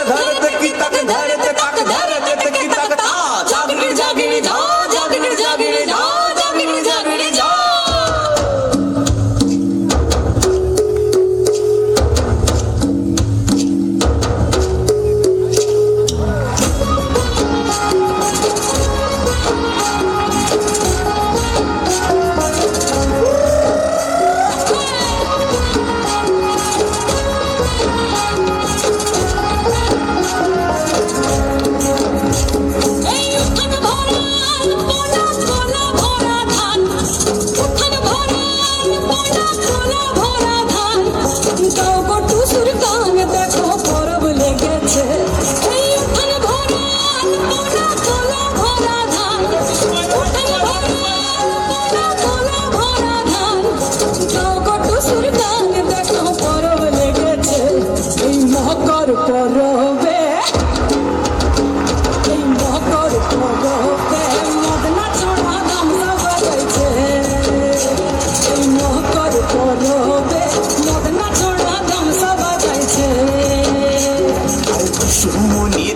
धरत की तक धरत तक धरत की तक ता जागिर जागिर जा जागिर जागिर जा जागिर जागिर जा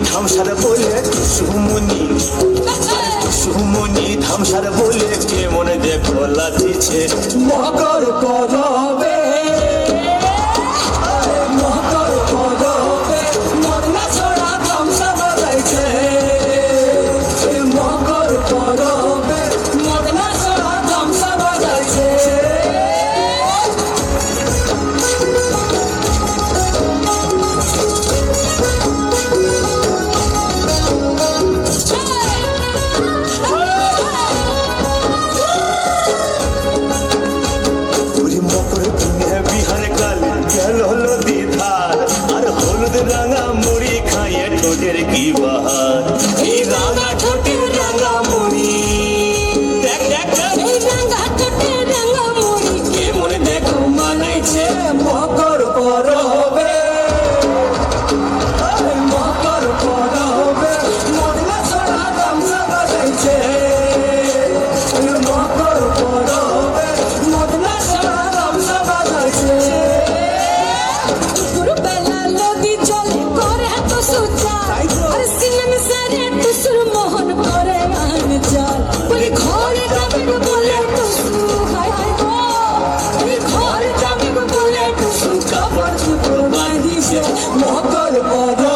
ধামসার বলে সুমনি সুমনি ধামসার বলে কে মনে দেখো লাথিছে মকর করবে মকর করবে মদনা ছড়া ধামসা বাজাইছে মকর করবে মদনা ছড়া ধামসা বাজাইছে রাঙা মুড়ি খাইয়ে ঠোঁটের কি বাহার এই রাঙা ঠোঁটের রাঙা মুড়ি দেখ দেখ এই রাঙা ঠোঁটের রাঙা মুড়ি কে মনে দেখো মানাইছে মকর করবে মকর করবে মদনা ছড়া ধামসা বাজাইছে মকর করবে মদনা ছড়া ধামসা বাজাইছে মকর